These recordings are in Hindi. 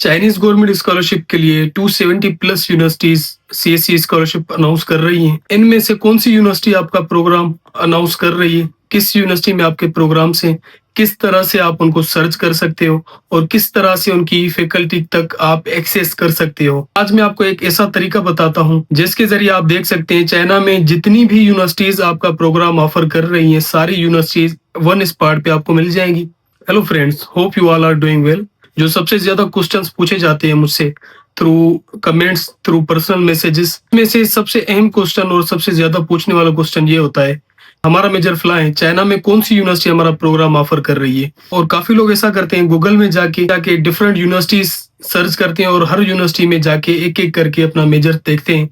चाइनीज गवर्नमेंट स्कॉलरशिप के लिए 270 plus universities CSC scholarship announce कर रही हैं। इनमें से कौन सी यूनिवर्सिटी आपका प्रोग्राम अनाउंस कर रही है, किस यूनिवर्सिटी में आपके प्रोग्राम्स हैं, किस तरह से आप उनको सर्च कर सकते हो और किस तरह से उनकी फैकल्टी तक आप एक्सेस कर सकते हो। आज मैं आपको एक ऐसा तरीका बताता हूं जिसके जरिए आप देख सकते हैं चाइना में जितनी भी यूनिवर्सिटीज आपका प्रोग्राम ऑफर कर रही हैं, सारी यूनिवर्सिटीज वन स्पॉट पे आपको मिल जाएंगी। Hello friends, hope you all are doing well. जो सबसे ज्यादा क्वेश्चंस पूछे जाते हैं मुझसे through comments, through personal messages में से सबसे अहम क्वेश्चन और सबसे ज्यादा पूछने वाला क्वेश्चन ये होता है, हमारा मेजर फ्लाई है, चाइना में कौन सी यूनिवर्सिटी हमारा प्रोग्राम ऑफर कर रही है। और काफी लोग ऐसा करते हैं, गूगल में जाके डिफरेंट यूनिवर्सिटीज सर्च करते हैं और हर यूनिवर्सिटी में जाके एक एक करके अपना मेजर देखते हैं।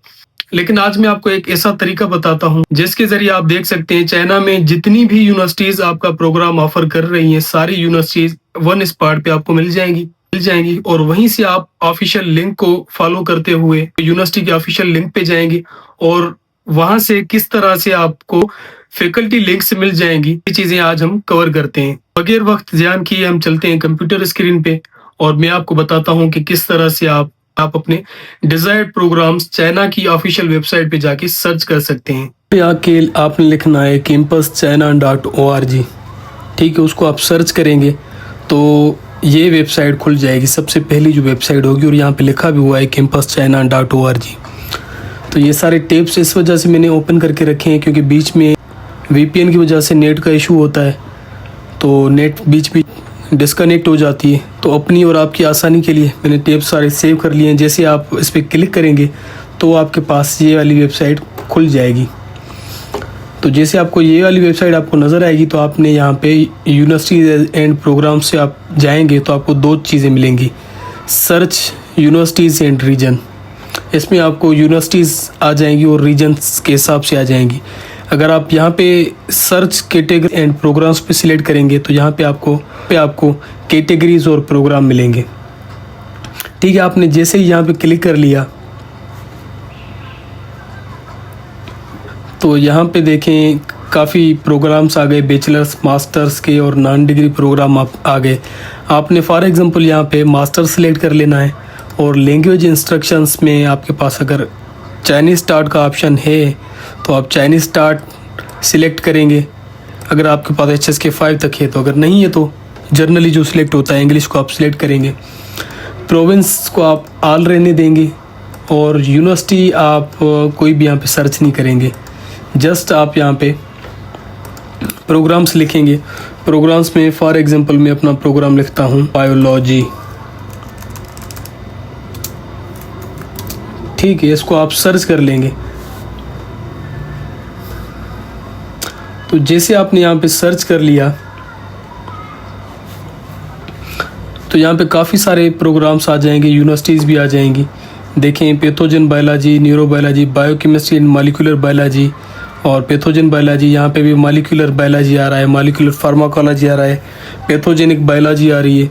लेकिन आज मैं आपको एक ऐसा तरीका बताता हूं जिसके जरिए आप देख सकते हैं चाइना में जितनी भी यूनिवर्सिटीज आपका प्रोग्राम ऑफर कर रही हैं, सारी यूनिवर्सिटीज वन स्पॉट पे आपको मिल जाएंगी और वहीं से आप ऑफिशियल लिंक को फॉलो करते हुए यूनिवर्सिटी के ऑफिशियल लिंक पे जाएंगे और वहां से किस तरह से आपको फैकल्टी लिंक से मिल जाएंगी, ये चीजें आज हम कवर करते हैं। बगैर वक्त ध्यान किए हम चलते हैं कंप्यूटर स्क्रीन पे और मैं आपको बताता हूं कि किस तरह से आप अपने डिजायर्ड प्रोग्राम्स चाइना की ऑफिशियल वेबसाइट पे जाके सर्च कर सकते हैं। यहाँ के आपने लिखना है campuschina.org, ठीक है। उसको आप सर्च करेंगे तो ये वेबसाइट खुल जाएगी, सबसे पहली जो वेबसाइट होगी, और यहाँ पे लिखा भी हुआ है campuschina.org। तो ये सारे टेप्स इस वजह से मैंने ओपन करके रखे हैं क्योंकि बीच में VPN की वजह से नेट का इशू होता है, तो नेट बीच डिस्कनेक्ट हो जाती है। तो अपनी और आपकी आसानी के लिए मैंने टेप सारे सेव कर लिए हैं। जैसे आप इस पर क्लिक करेंगे तो आपके पास ये वाली वेबसाइट खुल जाएगी। तो जैसे आपको ये वाली वेबसाइट आपको नज़र आएगी तो आपने यहाँ पे यूनिवर्सिटीज़ एंड प्रोग्राम से आप जाएंगे तो आपको दो चीज़ें मिलेंगी, सर्च यूनिवर्सिटीज़ एंड रीजन। इसमें आपको यूनिवर्सिटीज़ आ जाएंगी और रीजन्स के हिसाब से आ जाएंगी। अगर आप यहाँ पे सर्च कैटेगरी एंड प्रोग्राम्स पे सिलेक्ट करेंगे तो यहाँ पे आपको कैटेगरीज और प्रोग्राम मिलेंगे, ठीक है। आपने जैसे ही यहाँ पे क्लिक कर लिया तो यहाँ पे देखें काफ़ी प्रोग्राम्स आ गए, बैचलर्स, मास्टर्स के और नॉन डिग्री प्रोग्राम आ गए। आपने फॉर एग्जांपल यहाँ पे मास्टर सेलेक्ट कर लेना है और लैंग्वेज इंस्ट्रक्शंस में आपके पास अगर चाइनीज़ स्टार्ट का ऑप्शन है तो आप चाइनीज़ स्टार्ट सिलेक्ट करेंगे अगर आपके पास HSK 5 तक है। तो अगर नहीं है तो जर्नली जो सिलेक्ट होता है इंग्लिश को आप सिलेक्ट करेंगे। प्रोविंस को आप ऑल रहने देंगे और यूनिवर्सिटी आप कोई भी यहाँ पे सर्च नहीं करेंगे, जस्ट आप यहाँ पे प्रोग्राम्स लिखेंगे। प्रोग्राम्स में फॉर एग्जांपल मैं अपना प्रोग्राम लिखता हूँ बायोलॉजी, ठीक है। इसको आप सर्च कर लेंगे। तो जैसे आपने यहाँ पे सर्च कर लिया तो यहाँ पे काफ़ी सारे प्रोग्राम्स आ जाएंगे, यूनिवर्सिटीज़ भी आ जाएंगी। देखें pathogen biology, neurobiology, biochemistry and molecular biology और पैथोजन बायोलॉजी। यहाँ पे भी मॉलिक्यूलर बायोलॉजी आ रहा है, मॉलिक्यूलर फार्माकोलॉजी आ रहा है, पैथोजेनिक बायोलॉजी आ रही है।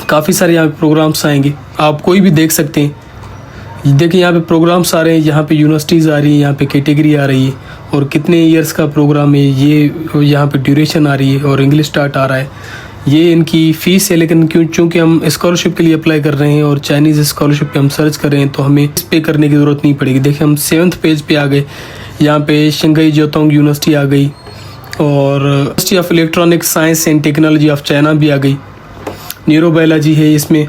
काफ़ी सारे यहाँ पे प्रोग्राम्स आएंगे, आप कोई भी देख सकते हैं। देखिए यहाँ पे प्रोग्राम्स आ रहे हैं, यहाँ पे यूनिवर्सिटीज़ आ रही है, यहाँ पे कैटेगरी आ रही है और कितने ईयर्स का प्रोग्राम है, ये यहाँ पे ड्यूरेशन आ रही है और इंग्लिश स्टार्ट आ रहा है। ये इनकी फ़ीस है, लेकिन चूँकि हम स्कॉलरशिप के लिए अप्लाई कर रहे हैं और चाइनीज़ स्कॉलरशिप पे हम सर्च कर रहे हैं तो हमें इस पे करने की ज़रूरत नहीं पड़ेगी। देखिए हम 7th पेज पे आ गए, यहाँ पे शंघाई जियोतोंग यूनिवर्सिटी आ गई और university of electronics science and technology of China भी आ गई। न्यूरोबायोलॉजी है इसमें,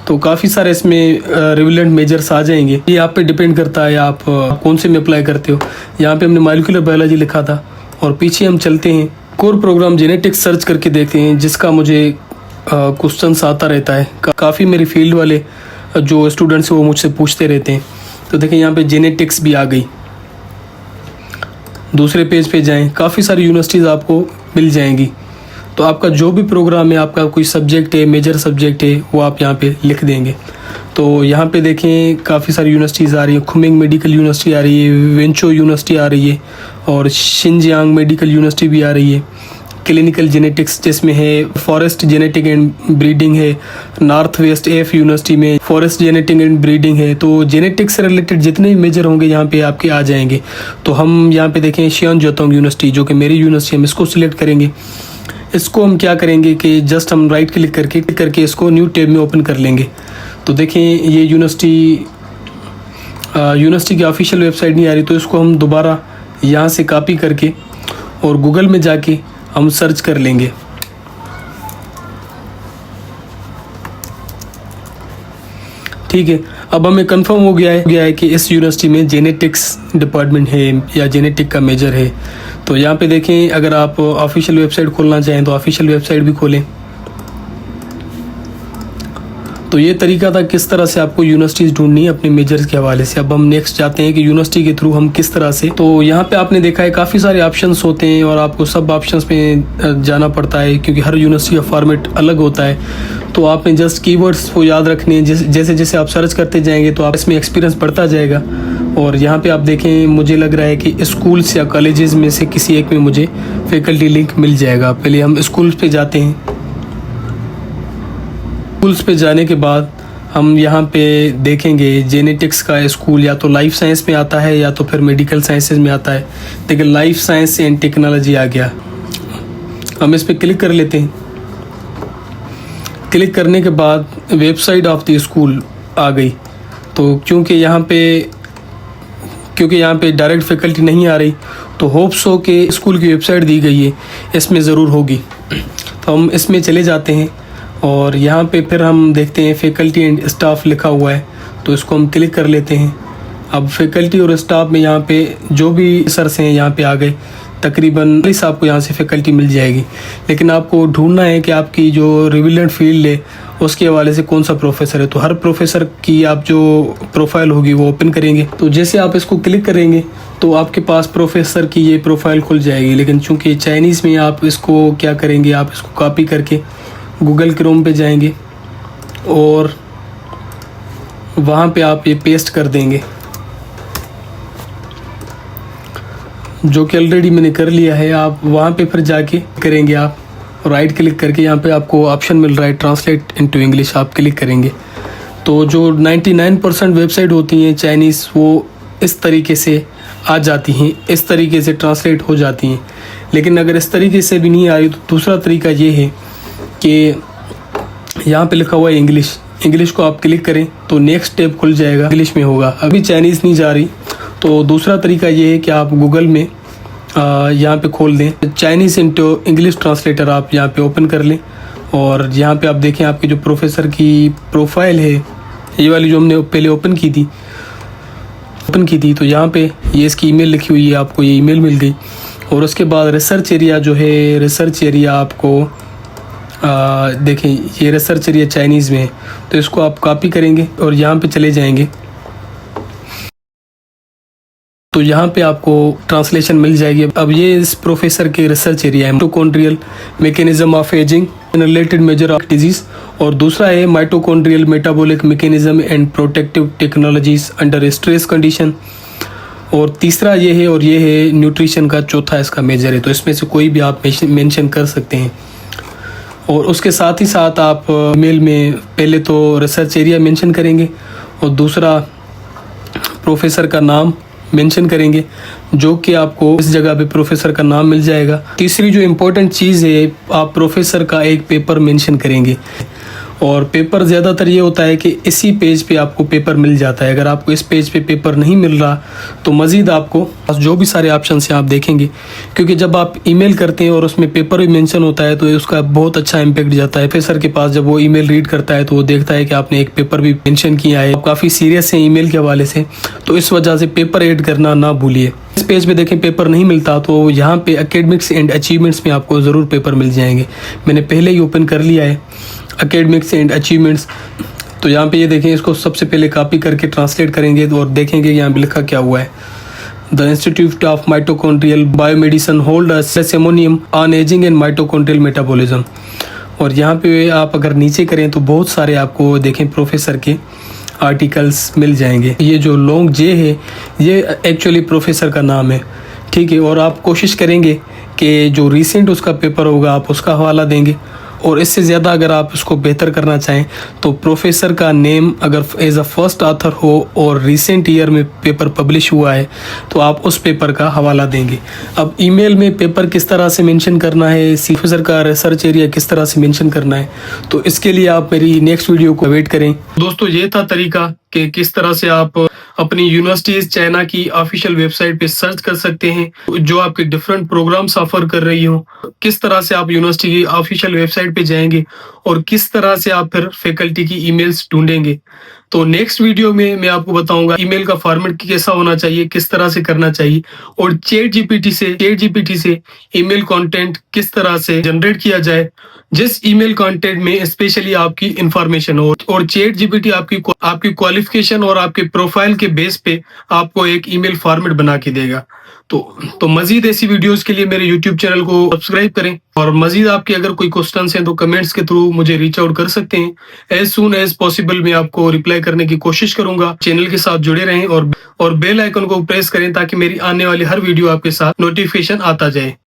तो काफ़ी सारे इसमें रिलेवेंट मेजर्स आ जाएंगे। ये आप पे डिपेंड करता है आप कौन से में अप्लाई करते हो। यहाँ पे हमने मॉलिक्यूलर बायोलॉजी लिखा था और पीछे हम चलते हैं कोर प्रोग्राम जेनेटिक्स सर्च करके देखते हैं, जिसका मुझे क्वेश्चंस आता रहता है। काफ़ी मेरी फील्ड वाले जो स्टूडेंट्स हैं वो मुझसे पूछते रहते हैं। तो देखें यहाँ पे जेनेटिक्स भी आ गई। दूसरे पेज पे जाएं, काफ़ी सारी यूनिवर्सिटीज़ आपको मिल जाएंगी। तो आपका जो भी प्रोग्राम है, आपका कोई सब्जेक्ट है, मेजर सब्जेक्ट है, वो आप यहाँ पे लिख देंगे। तो यहाँ पे देखें काफ़ी सारी यूनिवर्सिटीज़ आ रही है। खुमिंग मेडिकल यूनिवर्सिटी आ रही है, वेंचो यूनिवर्सिटी आ रही है और शिनजियांग मेडिकल यूनिवर्सिटी भी आ रही है। क्लिनिकल जेनेटिक्स जिसमें है, फॉरेस्ट जेनेटिक एंड ब्रीडिंग है, नॉर्थ वेस्ट एफ यूनिवर्सिटी में फॉरेस्ट जेनेटिक एंड ब्रीडिंग है। तो जेनेटिक्स से रिलेटेड जितने भी मेजर होंगे यहाँ पे आपके आ जाएंगे। तो हम यहाँ पे देखें शियान जोतोंग यूनिवर्सिटी, जो कि मेरी यूनिवर्सिटी, हम इसको सिलेक्ट करेंगे। इसको हम क्या करेंगे कि जस्ट हम राइट क्लिक करके इसको न्यू टैब में ओपन कर लेंगे। तो देखें ये यूनिवर्सिटी की ऑफिशियल वेबसाइट नहीं आ रही, तो इसको हम दोबारा यहाँ से कॉपी करके और गूगल में जाके हम सर्च कर लेंगे। ठीक है, अब हमें कंफर्म हो गया है कि इस यूनिवर्सिटी में जेनेटिक्स डिपार्टमेंट है या जेनेटिक का मेजर है। तो यहाँ पे देखें, अगर आप ऑफिशियल वेबसाइट खोलना चाहें तो ऑफिशियल वेबसाइट भी खोलें। तो ये तरीका था किस तरह से आपको यूनिवर्सिटीज़ ढूंढनी है अपने मेजर्स के हवाले से। अब हम नेक्स्ट जाते हैं कि यूनिवर्सिटी के थ्रू हम किस तरह से। तो यहाँ पे आपने देखा है काफ़ी सारे ऑप्शंस होते हैं और आपको सब ऑप्शंस में जाना पड़ता है क्योंकि हर यूनिवर्सिटी का फॉर्मेट अलग होता है। तो आपने जस्ट कीवर्ड्स को याद रखने हैं, जैसे जैसे आप सर्च करते जाएंगे तो आप इसमें एक्सपीरियंस बढ़ता जाएगा। और यहाँ पे आप देखें, मुझे लग रहा है कि स्कूल्स या कॉलेजेस में से किसी एक में मुझे फैकल्टी लिंक मिल जाएगा। पहले हम स्कूल्स पे जाते हैं। स्कूल्स पे जाने के बाद हम यहाँ पे देखेंगे जेनेटिक्स का स्कूल या तो लाइफ साइंस में आता है या तो फिर मेडिकल साइंसेज में आता है। देखिए लाइफ साइंस एंड टेक्नोलॉजी आ गया, हम इस पर क्लिक कर लेते हैं। क्लिक करने के बाद वेबसाइट ऑफ द स्कूल आ गई। तो क्योंकि यहाँ पे डायरेक्ट फैकल्टी नहीं आ रही, तो होप्स हो कि स्कूल की वेबसाइट दी गई है इसमें ज़रूर होगी। तो हम इसमें चले जाते हैं और यहाँ पे फिर हम देखते हैं फैकल्टी एंड स्टाफ लिखा हुआ है, तो इसको हम क्लिक कर लेते हैं। अब फैकल्टी और स्टाफ में यहाँ पे जो भी सर्स हैं यहाँ पे आ गए, तकरीबन 40 आपको यहाँ से फैकल्टी मिल जाएगी। लेकिन आपको ढूंढना है कि आपकी जो रिलेवेंट फील्ड है उसके हवाले से कौन सा प्रोफेसर है। तो हर प्रोफेसर की आप जो प्रोफाइल होगी वो ओपन करेंगे। तो जैसे आप इसको क्लिक करेंगे तो आपके पास प्रोफेसर की ये प्रोफाइल खुल जाएगी। लेकिन चूँकि चाइनीज़ में आप इसको क्या करेंगे, आप इसको कॉपी करके गूगल क्रोम पे जाएंगे और वहाँ पे आप ये पेस्ट कर देंगे, जो कि ऑलरेडी मैंने कर लिया है। आप वहाँ पे फिर जाके करेंगे, आप राइट क्लिक करके यहाँ पे आपको ऑप्शन मिल रहा है ट्रांसलेट इनटू इंग्लिश, आप क्लिक करेंगे। तो जो 99% वेबसाइट होती हैं चाइनीज़, वो इस तरीके से आ जाती हैं, इस तरीके से ट्रांसलेट हो जाती हैं। लेकिन अगर इस तरीके से भी नहीं आ रही तो दूसरा तरीका ये है कि यहाँ पे लिखा हुआ है इंग्लिश को आप क्लिक करें तो नेक्स्ट टैब खुल जाएगा, इंग्लिश में होगा। अभी चाइनीज़ नहीं जा रही तो दूसरा तरीका ये है कि आप गूगल में यहाँ पे खोल दें चाइनीज़ इनटू इंग्लिश ट्रांसलेटर, आप यहाँ पे ओपन कर लें और यहाँ पे आप देखें आपकी जो प्रोफेसर की प्रोफाइल है, ये वाली जो हमने पहले ओपन की थी, तो यहाँ पे ये इसकी ईमेल लिखी हुई है, आपको ये ईमेल मिल गई। और उसके बाद रिसर्च एरिया जो है, रिसर्च एरिया आपको देखें ये रिसर्च एरिया चाइनीज़ में है, तो इसको आप कॉपी करेंगे और यहाँ पे चले जाएंगे। तो यहाँ पे आपको ट्रांसलेशन मिल जाएगी। अब ये इस प्रोफेसर के रिसर्च एरिया है, mitochondrial mechanism of ageing and related measure of disease, और दूसरा है mitochondrial metabolic mechanism and protective technologies under stress condition, और तीसरा ये है, और ये है न्यूट्रिशन का चौथा इसका मेजर है। तो इसमें से कोई भी आप मेंशन कर सकते हैं। और उसके साथ ही साथ आप मेल में पहले तो रिसर्च एरिया मेंशन करेंगे और दूसरा प्रोफेसर का नाम मेंशन करेंगे, जो कि आपको इस जगह पे प्रोफेसर का नाम मिल जाएगा। तीसरी जो इम्पोर्टेंट चीज़ है, आप प्रोफेसर का एक पेपर मेंशन करेंगे। और पेपर ज़्यादातर ये होता है कि इसी पेज पे आपको पेपर मिल जाता है। अगर आपको इस पेज पे पेपर नहीं मिल रहा तो मज़ीद आपको जो भी सारे ऑप्शन हैं आप देखेंगे, क्योंकि जब आप ईमेल करते हैं और उसमें पेपर भी मेंशन होता है तो उसका बहुत अच्छा इम्पैक्ट जाता है। प्रोफेसर के पास जब वो ईमेल रीड करता है तो वो देखता है कि आपने एक पेपर भी मेंशन किया है, काफ़ी सीरियस है ईमेल के हवाले से, तो इस वजह से पेपर ऐड करना ना भूलिए। इस पेज पे देखें पेपर नहीं मिलता तो यहाँ पे एकेडमिक्स एंड अचीवमेंट्स में आपको ज़रूर पेपर मिल जाएंगे। मैंने पहले ही ओपन कर लिया है एकेडमिक्स एंड अचीवमेंट्स। तो यहाँ पे ये देखें, इसको सबसे पहले कॉपी करके ट्रांसलेट करेंगे और देखेंगे यहाँ पे लिखा क्या हुआ है। The institute of mitochondrial biomedicine hold a सेरेमोनियम on ageing and mitochondrial metabolism. और यहाँ पे आप अगर नीचे करें तो बहुत सारे आपको देखें प्रोफेसर के आर्टिकल्स मिल जाएंगे। ये जो लॉन्ग जे है ये एक्चुअली प्रोफेसर का नाम है, ठीक है। और आप कोशिश करेंगे कि जो रिसेंट उसका पेपर होगा आप उसका हवाला देंगे और इससे ज़्यादा अगर आप इसको बेहतर करना चाहें तो प्रोफेसर का नेम अगर एज अ फर्स्ट ऑथर हो और रिसेंट ईयर में पेपर पब्लिश हुआ है तो आप उस पेपर का हवाला देंगे। अब ईमेल में पेपर किस तरह से मेंशन करना है, प्रोफेसर का रिसर्च एरिया किस तरह से मेंशन करना है, तो इसके लिए आप मेरी नेक्स्ट वीडियो को वेट करें। दोस्तों ये था तरीका कि किस तरह से आप अपनी यूनिवर्सिटीज चाइना की ऑफिशियल वेबसाइट पे सर्च कर सकते हैं जो आपके डिफरेंट प्रोग्राम्स ऑफर कर रही हो। किस तरह से आप यूनिवर्सिटी की ऑफिशियल वेबसाइट पे जाएंगे और किस तरह से आप फिर फैकल्टी की ईमेल्स ढूंढेंगे। तो नेक्स्ट वीडियो में मैं आपको बताऊंगा ईमेल का फॉर्मेट कैसा होना चाहिए, किस तरह से करना चाहिए, और चैट जीपीटी से ईमेल कंटेंट किस तरह से जनरेट किया जाए जिस ईमेल कंटेंट में स्पेशली आपकी इंफॉर्मेशन हो, और चैट जीपीटी आपकी क्वालिफिकेशन और आपके प्रोफाइल के बेस पे आपको एक ईमेल फॉर्मेट बना के देगा। तो मजीद ऐसी वीडियोस के लिए मेरे यूट्यूब चैनल को सब्सक्राइब करें, और मजीद आपके अगर कोई क्वेश्चंस हैं तो कमेंट्स के थ्रू मुझे रीच आउट कर सकते हैं। एज सून एज पॉसिबल मैं आपको रिप्लाई करने की कोशिश करूंगा। चैनल के साथ जुड़े रहें और बेल आइकन को प्रेस करें ताकि मेरी आने वाली हर वीडियो आपके साथ नोटिफिकेशन आता जाए।